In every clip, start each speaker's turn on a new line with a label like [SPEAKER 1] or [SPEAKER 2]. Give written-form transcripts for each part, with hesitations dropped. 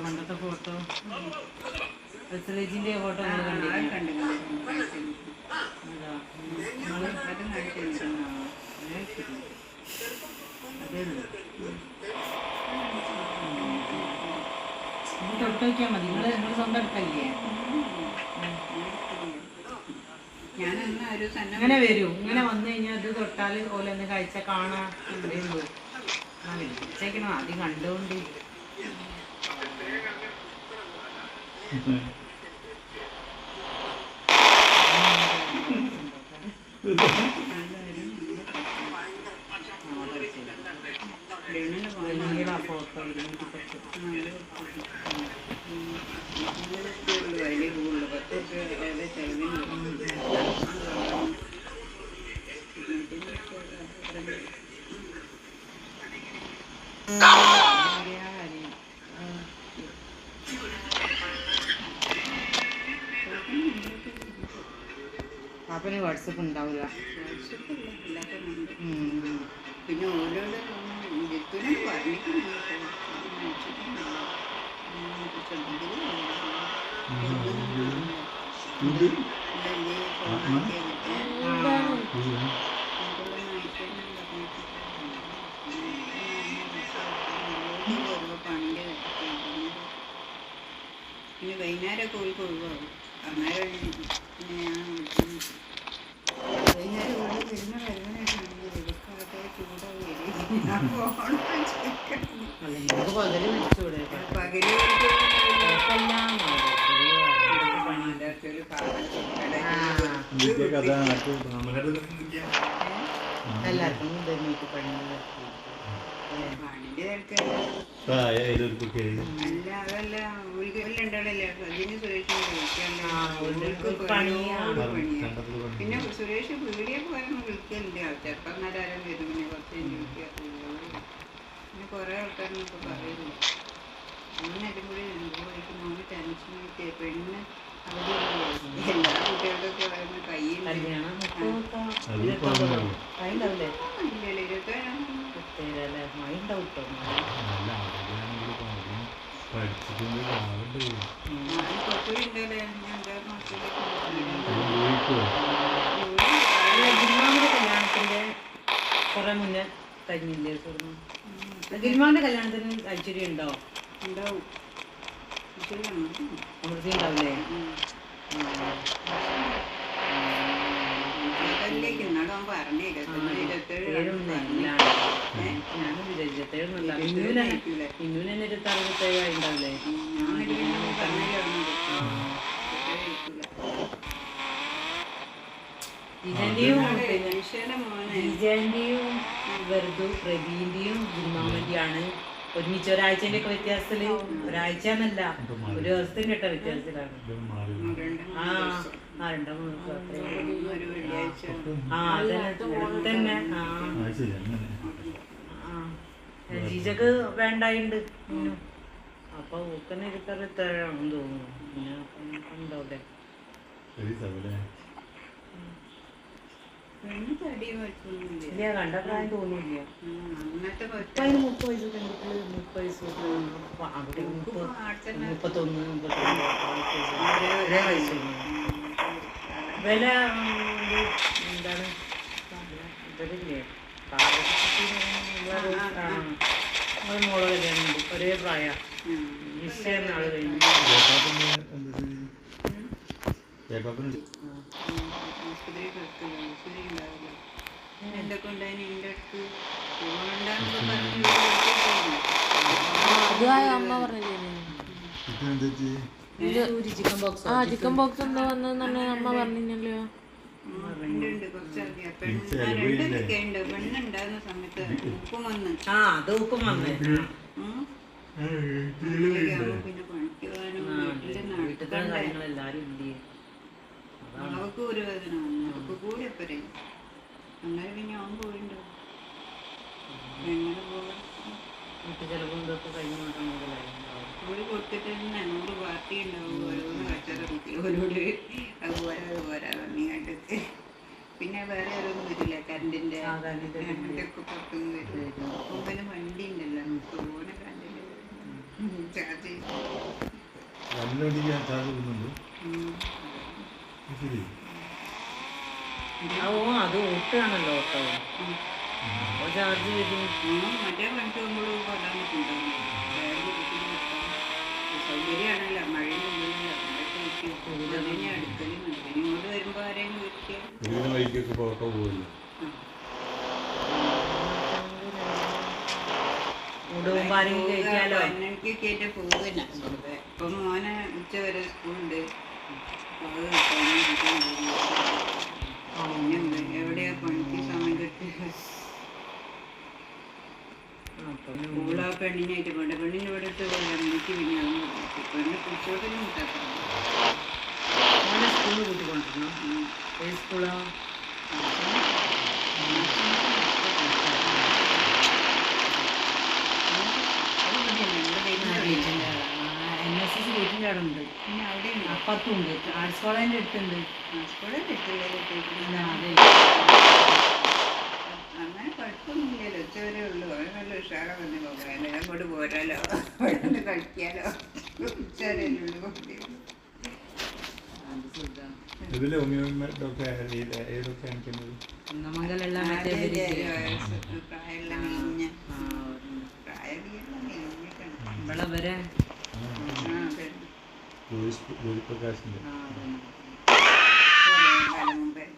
[SPEAKER 1] പണ്ടത്തെ photo റെസിലേജിൻ്റെ photo കണ്ടില്ല. തൊട്ട് വയ്ക്കാൻ മതി. നിങ്ങൾ സ്വന്തം എടുക്കല്ലേ? ഇങ്ങനെ വരൂ. ഇങ്ങനെ വന്നു കഴിഞ്ഞാൽ അത് തൊട്ടാൽ പോലെ ഒന്ന് കഴിച്ച കാണാം. അത്രേ ഉള്ളൂ. വിളിച്ചേക്കണോ ആദ്യം കണ്ടുകൊണ്ട്. ഫോട്ടോ പാപ്പന് വാട്സപ്പ് ഉണ്ടാവില്ല.
[SPEAKER 2] പിന്നെ ഓരോട് പിന്നെ വൈകുന്നേരമൊക്കെ ഓൾക്ക് ഒഴിവാകും. അന്നേരം പിന്നെ ഞാൻ വൈകുന്നേരം ഓരോ വരുന്ന വരുന്നതായിട്ടാണെങ്കിൽ എടുക്കാതെ ചൂടായി പകല്
[SPEAKER 1] എല്ലാവർക്കും
[SPEAKER 2] അതല്ല ഉണ്ടല്ലേ അതിന് പിന്നെ സുരേഷ് വീടിയൊക്കെ വരുമ്പോൾ വിളിക്കലുണ്ട്. ചിലപ്പോൾ എന്നാലും വരും. പിന്നെ കുറച്ച് വിളിക്കുക. പിന്നെ കുറേ ആൾക്കാരൊക്കെ പറയുന്നു അങ്ങനെ കൂടി പോയിട്ട് നമുക്ക് ടെൻഷനായിട്ട് പെണ്ണ് അവധി എല്ലാ കുട്ടികൾക്കൊക്കെ പറയുന്ന കയ്യിൽ
[SPEAKER 1] കല്യാണത്തിന്റെ കുറെ മുന്നേ കഴിഞ്ഞില്ലേ? ഗിൽമാന്റെ കല്യാണത്തിന് ഐശ്വര്യം ഉണ്ടോ?
[SPEAKER 2] ഉണ്ടാവും.
[SPEAKER 1] അമൃതി ഉണ്ടാവില്ലേ? ഞാനും 27 ഇന്നൂന് 26 ഉണ്ടാവില്ലേ? ജിജന്റെയും വെറുതു പ്രവീന്റെയും ഗുരുമാമന്റെയാണ് ഒരുമിച്ച് ഒരാഴ്ചന്റെ ഒക്കെ വ്യത്യാസത്തില്. ഒരാഴ്ച എന്നല്ല, ഒരു ദിവസത്തിന്റെ ഒക്കെ വ്യത്യാസത്തിലാണ്. 2-3 തന്നെ. ജീജക്ക് വേണ്ടായിണ്ട്. അപ്പൊ ഊക്കന്നെ ഇരുത്തറിയാണെന്ന് തോന്നുന്നു. പിന്നെ ഉണ്ടാവില്ലേ? ഇല്ല, കണ്ട പ്രായം തോന്നില്ല. 30 വയസ്സ് പെൺകുട്ടികൾ 30 വയസ്സ് 31 ഒരേ വയസ്സുള്ളൂ. വില എന്താണ് ഇവരില്ലേ? മോളെ കല്യാണം ഉണ്ട്. ഒരേ പ്രായ നിശ്ചയനാള് കഴിഞ്ഞു.
[SPEAKER 2] എന്തൊക്കെ ഉണ്ടായിരുന്നു എൻ്റെ അടുത്ത്
[SPEAKER 3] അമ്മ പറഞ്ഞില്ലേ ചിക്കൻ ബോക്സ് എന്താ വന്നെന്ന് അമ്മ പറഞ്ഞല്ലോ.
[SPEAKER 2] ഉണ്ട് കുറച്ചൊക്കെ പെണ്ണൊക്കെ ഉണ്ട്. പെണ്ണുണ്ടാകുന്ന സമയത്ത് ഉപ്പും വന്ന്
[SPEAKER 1] അത് ഊക്കം വന്നേ.
[SPEAKER 2] പിന്നെ പണിക്കുവാനും
[SPEAKER 1] എല്ലാരും ഇല്ലേ?
[SPEAKER 2] അവൾക്ക് ഒരു വേദന വന്നു. അവൾക്ക് കൂടി എപ്പരേ അന്നേരം പിന്നെ അവൻ പോയിണ്ടോ? എങ്ങനെ പോകാൻ? കൂടി കൊടുത്തിട്ട് 100 പാർട്ടി ഉണ്ടാവും. ഓരോന്ന് കച്ചറ കുത്തി ഓരോട് അതുപോലെ പറഞ്ഞിട്ട് പിന്നെ വേറെ ഓരോന്നും വരില്ല. കറണ്ടിന്റെ ഒക്കെ പുറത്തുനിന്ന് വരും. പിന്നെ വണ്ടി ഉണ്ടല്ലോ, തോനെ കറണ്ടിന്റെ ചാർജ്
[SPEAKER 1] അത് ഓട്ടാണല്ലോ ഓട്ടോ ചാർജ് വരും.
[SPEAKER 2] മറ്റേ പണിക്ക് പോകുമ്പോഴും കൊല്ലാൻ പറ്റുന്നുണ്ടോ? സൗകര്യമാണല്ലോ, മഴയും കൊള്ളില്ല. അതിനെ അടുക്കലും ഇങ്ങോട്ട് വരുമ്പോൾ ആരെയും വീട്ടിൽ പതിനഞ്ചൊക്കെ പോകുന്നില്ല. ഇപ്പം മോനെ ഉച്ച വരെ സ്കൂളുണ്ട്. എവിടെയാ പണിക്ക് സമയം കിട്ടി? സ്കൂളാ പെണ്ണിനായിട്ട് പോണ്ട. പെണ്ണിന് ഇവിടെ ഇട്ട് എനിക്ക് പിന്നെ അതൊന്നും പെണ്ണ് കുറിച്ചോട്ടൊന്നും കിട്ടാത്ത
[SPEAKER 1] സ്കൂളിൽ കൂട്ടിക്കൊണ്ടിരുന്നു. ഏത് സ്കൂളാ? NSS വീട്ടിൻ്റെ അവിടെ ഉണ്ട്.
[SPEAKER 2] പിന്നെ അവിടെ
[SPEAKER 1] അപ്പത്തും ഉണ്ട്. ആർട്സ് കോളേജിൻ്റെ അടുത്തുണ്ട്.
[SPEAKER 2] അങ്ങനെ കുഴപ്പമൊന്നുമില്ലല്ലോ. ഉച്ച വരെ ഉള്ളൂ. അവന് നല്ല ഉഷാറാ വന്ന് പോകാമല്ലോ. അങ്ങോട്ട് പോരാലോ, കഴിക്കാലോ. ഉച്ച വരെ ഉള്ളൂ.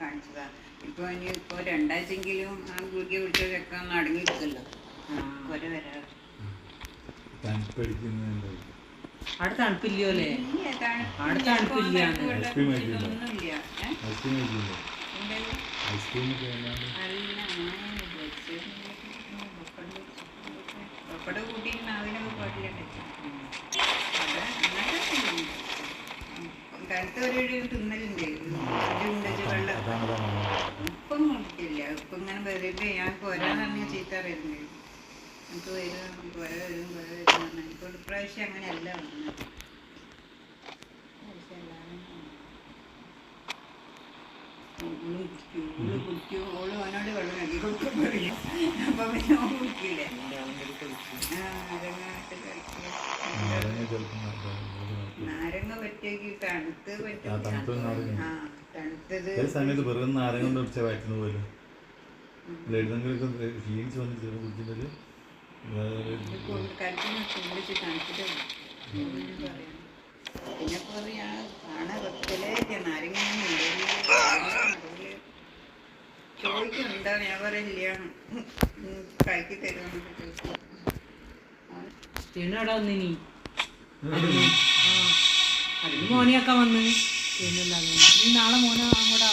[SPEAKER 2] കാണിച്ചതാ. ഇപ്പൊ ഇനിയിപ്പോ 2 ആഴ്ചയെങ്കിലും ആ ഗുളിക വിളിച്ച വെക്കാൻ അടങ്ങിയിരിക്കല്ലോ. കൊര വരാ.
[SPEAKER 1] അവിടെ തണുപ്പില്ലയോ അല്ലേ? അവിടെ തണുപ്പില്ല.
[SPEAKER 2] പപ്പട കൂട്ടിയിരുന്ന അതിനൊക്കെ പാട്ടിലുണ്ട്. കറുത്ത ഒരു തിന്നലുണ്ട്. വെള്ളം ഉപ്പം കുടിക്കില്ല. ഉപ്പം ഇങ്ങനെ വെറുതെ ഞാൻ കൊരാന്ന് പറഞ്ഞ ചീത്ത വരുന്നത്. നമുക്ക് വരും കൊര വരും കൊര വരും. എനിക്ക് ഒരു പ്രാവശ്യം അങ്ങനെയല്ല വന്നത്. ഓള് അവനോട് വെള്ളം നൽകി കൊടുക്കാൻ പറയും. അപ്പൊ പിന്നെ ഓൻ കുടിക്കില്ലേ. നാരങ്ങ പറ്റിയേക്ക് തണുത്ത് പറ്റും. തണുത്തത്
[SPEAKER 4] സമയത്ത് വെറുതെ നാരങ്ങ കൊണ്ട് കുടിച്ചാൽ വയറ്റുന്ന പോലും ക്ഷീണിച്ച് വന്നിട്ട് കുടിക്കുന്നത്
[SPEAKER 2] കരച്ചിച്ച് തണുത്തിട്ട് പറയാം. പിന്നെ പറയാ കാണാൻ വെക്കലേ നാരങ്ങ ചോദിക്കുന്നുണ്ടോ? ഞാൻ പറയില്ല, കഴിക്കി തരുമെന്നൊക്കെ ചോദിക്കും.
[SPEAKER 1] അവിടെ വന്നിനി അതിന് മോനെയൊക്കെ വന്ന് നാളെ മോനെ അങ്ങോട്ട്